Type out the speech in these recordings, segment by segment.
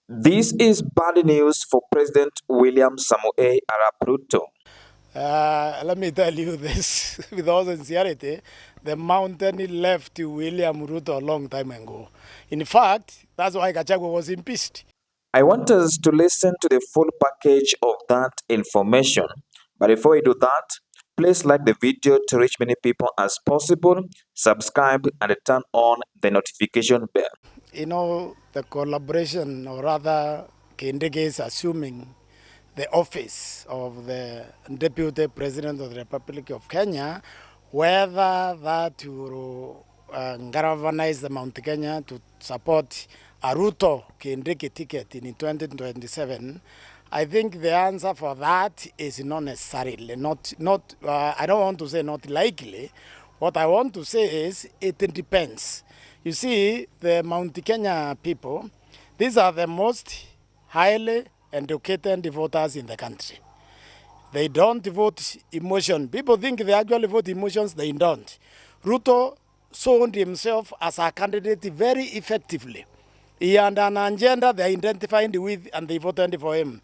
This is bad news for President William Samoei Arap Ruto. Let me tell you this with all sincerity. The mountain left William Ruto a long time ago. In fact, that's why Gachagua was impeached. I want us to listen to the full package of that information. But before we do that, please like the video to reach many people as possible, subscribe, and turn on the notification bell. You know, the collaboration, or rather, Kindege is assuming the office of the Deputy President of the Republic of Kenya, whether that will galvanize the Mount Kenya to support a Ruto Kindiki ticket in 2027. I think the answer for that is not necessarily, I don't want to say not likely. What I want to say is it depends. You see, the Mount Kenya people, these are the most highly educated voters in the country. They don't vote emotion. People think they actually vote emotions. They don't. Ruto sold himself as a candidate very effectively. He had an agenda they identified with and they voted for him.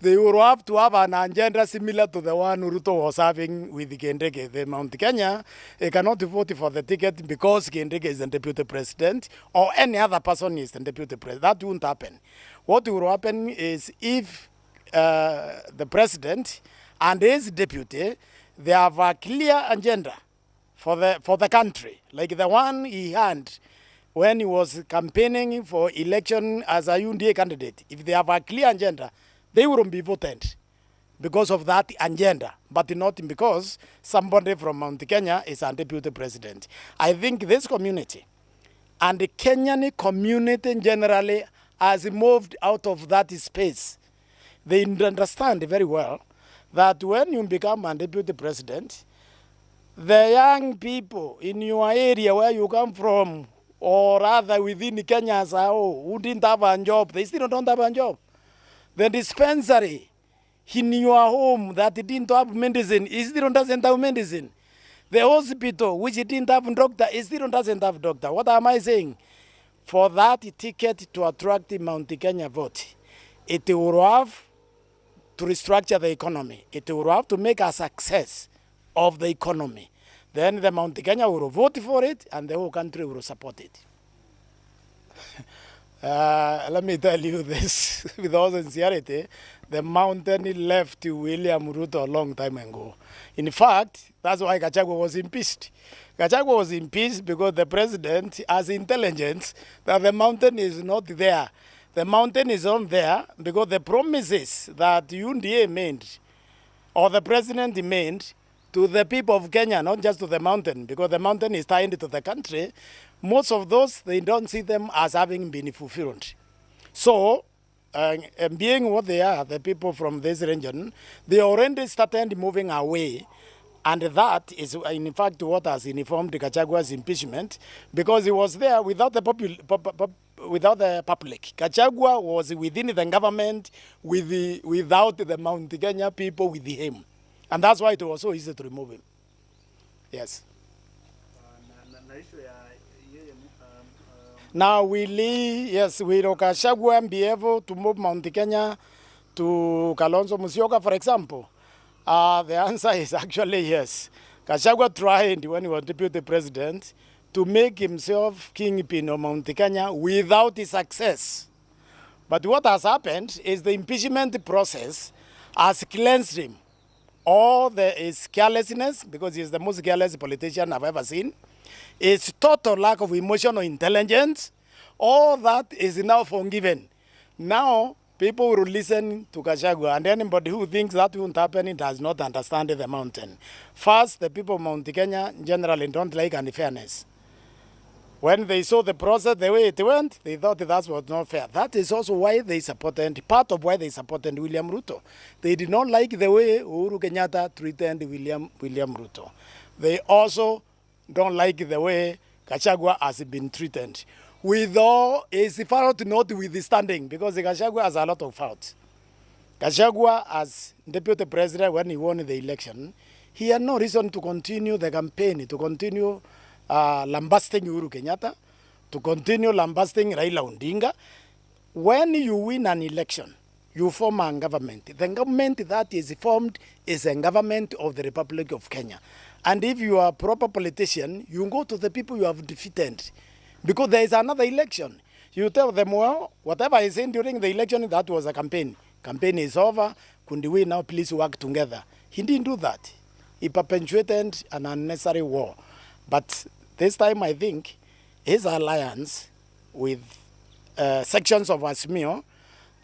They will have to have an agenda similar to the one Ruto was having with Kindiki. The Mount Kenya cannot vote for the ticket because Kindiki is the deputy president or any other person is the deputy president. That won't happen. What will happen is if the president and his deputy, they have a clear agenda for the country, like the one he had when he was campaigning for election as a UNDA candidate. If they have a clear agenda, they wouldn't be voted because of that agenda, but not because somebody from Mount Kenya is a deputy president. I think this community and the Kenyan community generally has moved out of that space. They understand very well that when you become a deputy president, the young people in your area where you come from, or rather within Kenya as a whole, who didn't have a job, they still don't have a job. The dispensary in your home that didn't have medicine, it still doesn't have medicine. The hospital which didn't have doctor, it still doesn't have doctor. What am I saying? For that ticket to attract the Mount Kenya vote, it will have to restructure the economy. It will have to make a success of the economy. Then the Mount Kenya will vote for it and the whole country will support it. Let me tell you this with all sincerity. The mountain left William Ruto a long time ago. In fact, that's why Gachagua was impeached. Gachagua was impeached because the president has intelligence that the mountain is not there. The mountain is on there because the promises that UNDA made or the president made to the people of Kenya, not just to the mountain, because the mountain is tied to the country, most of those, they don't see them as having been fulfilled. So, being what they are, the people from this region, they already started moving away. And that is, in fact, what has informed Gachagua's impeachment, because he was there without the public. Gachagua was within the government without the Mount Kenya people with him. And that's why it was so easy to remove him. Yes. Now will Gachagua be able to move Mount Kenya to Kalonzo Musyoka, for example? The answer is actually yes. Gachagua tried when he was deputy president to make himself kingpin of Mount Kenya without success. But what has happened is the impeachment process has cleansed him. All his carelessness, because he's the most careless politician I've ever seen, his total lack of emotional intelligence, all that is now forgiven. Now, people will listen to Gachagua, and anybody who thinks that won't happen, it does not understand the mountain. First, the people of Mount Kenya generally don't like any fairness. When they saw the process, the way it went, they thought that was not fair. That is also why they supported, part of why they supported William Ruto. They did not like the way Uhuru Kenyatta treated William Ruto. They also don't like the way Gachagua has been treated. With all his fault notwithstanding, because Gachagua has a lot of faults. Gachagua, as deputy president when he won the election, he had no reason to continue the campaign, to continue lambasting Uhuru Kenyatta, to continue lambasting Raila Odinga. when you win an election, you form a government. The government that is formed is a government of the Republic of Kenya. And if you are a proper politician, you go to the people you have defeated. Because there is another election. You tell them, well, whatever I said during the election, that was a campaign. Campaign is over. Could we now please work together? He didn't do that. He perpetuated an unnecessary war. But this time, I think, his alliance with sections of Azimio,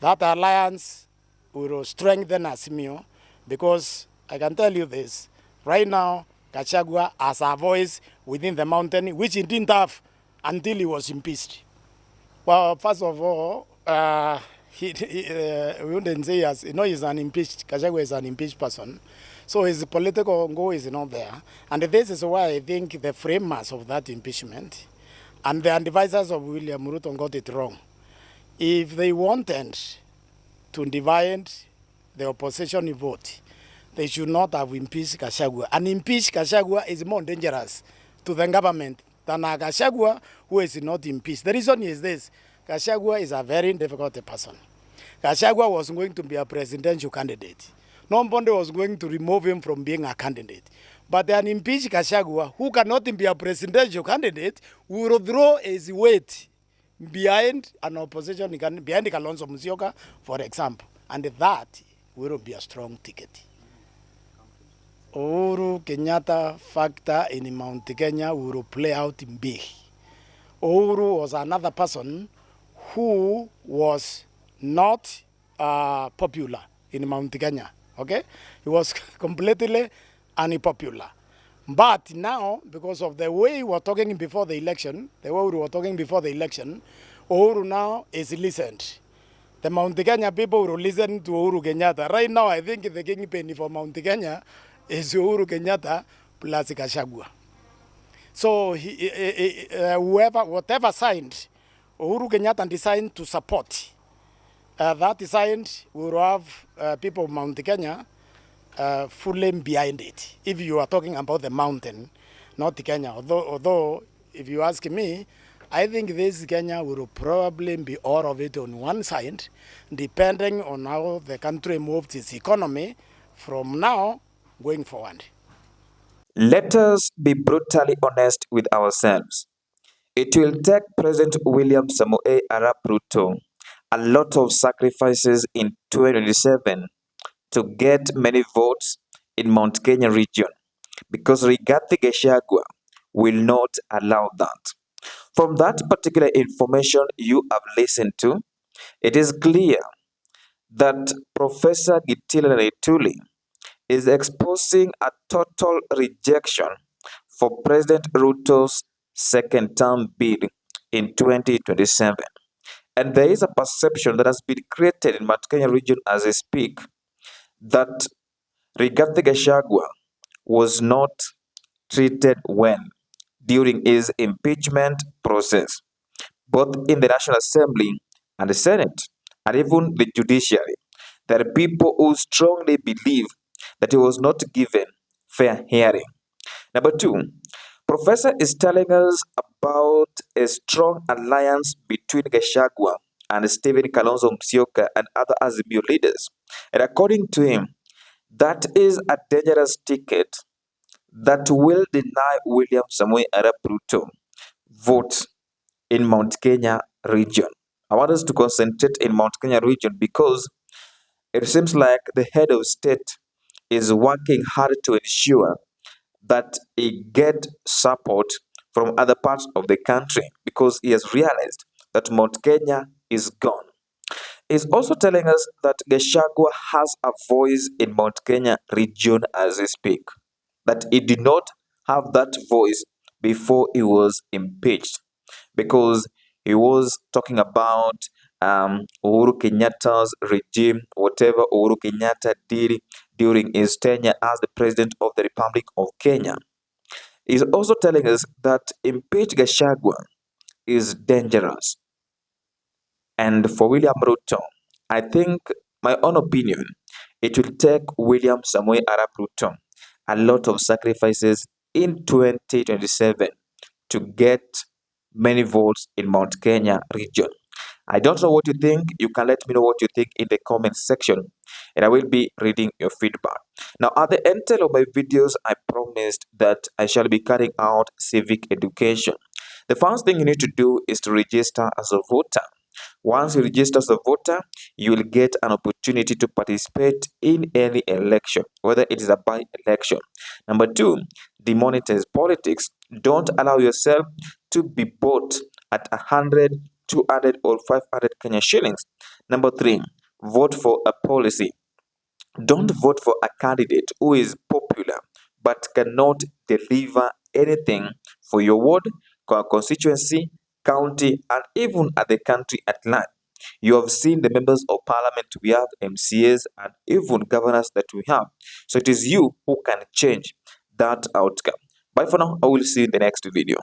that alliance will strengthen Azimio, because I can tell you this, right now, Gachagua has a voice within the mountain, which he didn't have until he was impeached. Well, first of all, we wouldn't say as he's an impeached. Gachagua is an impeached person, so his political goal is not there, and this is why I think the framers of that impeachment and the advisors of William Ruto got it wrong. If they wanted to divide the opposition vote, they should not have impeached Gachagua. And impeached Gachagua is more dangerous to the government than a Gachagua who is not impeached. The reason is this: Gachagua is a very difficult person. Gachagua was going to be a presidential candidate. Nobody was going to remove him from being a candidate. But an impeached Gachagua, who cannot be a presidential candidate, will throw his weight behind an opposition, behind Kalonzo Musyoka, for example. And that will be a strong ticket. Uhuru Kenyatta factor in Mount Kenya will play out in big. Uhuru was another person who was not popular in Mount Kenya. Okay, he was completely unpopular. But now, because of the way we were talking before the election, Uhuru now is listened. The Mount Kenya people will listen to Uhuru Kenyatta. Right now, I think the kingpin for Mount Kenya is Uhuru Kenyatta plus Gachagua. So whatever signed, Uhuru Kenyatta decided to support. That design will have people of Mount Kenya fully behind it. If you are talking about the mountain, not Kenya. Although if you ask me, I think this Kenya will probably be all of it on one side, depending on how the country moves its economy from now going forward. Let us be brutally honest with ourselves. It will take President William Samoei Arap Ruto a lot of sacrifices in 2027 to get many votes in Mount Kenya region, because Rigathi Gachagua will not allow that. From that particular information you have listened to, it is clear that Professor Gitila Naituli is exposing a total rejection for President Ruto's second term bid in 2027. And there is a perception that has been created in Mount Kenya region as I speak that Rigathi Gachagua was not treated well during his impeachment process, both in the National Assembly and the Senate, and even the judiciary. There are people who strongly believe that he was not given fair hearing. Number two, Professor is telling us about a strong alliance between Gachagua and Stephen Kalonzo Musyoka and other Azimio leaders. And according to him, that is a dangerous ticket that will deny William Samoei Arap Ruto votes in Mount Kenya region. I want us to concentrate in Mount Kenya region because it seems like the head of state is working hard to ensure that he get support from other parts of the country because he has realized that Mount Kenya is gone. He's also telling us that Gachagua has a voice in Mount Kenya region as we speak, that he did not have that voice before he was impeached because he was talking about Uhuru Kenyatta's regime, whatever Uhuru Kenyatta did during his tenure as the President of the Republic of Kenya. He's also telling us that impeach Gachagua is dangerous. And for William Ruto, I think, my own opinion, it will take William Samoei Arap Ruto a lot of sacrifices in 2027 to get many votes in Mount Kenya region. I don't know what you think. You can let me know what you think in the comment section, and I will be reading your feedback. Now, at the end of my videos, I promised that I shall be carrying out civic education. The first thing you need to do is to register as a voter. Once you register as a voter, you will get an opportunity to participate in any election, whether it is a by-election. Number two, demonetize politics. Don't allow yourself to be bought at 100, 200, or 500 Kenya shillings. Number three, vote for a policy. Don't vote for a candidate who is popular but cannot deliver anything for your ward, constituency, county, and even at the country at large. You have seen the members of parliament we have, MCAs, and even governors that we have. So it is you who can change that outcome. Bye for now. I will see you in the next video.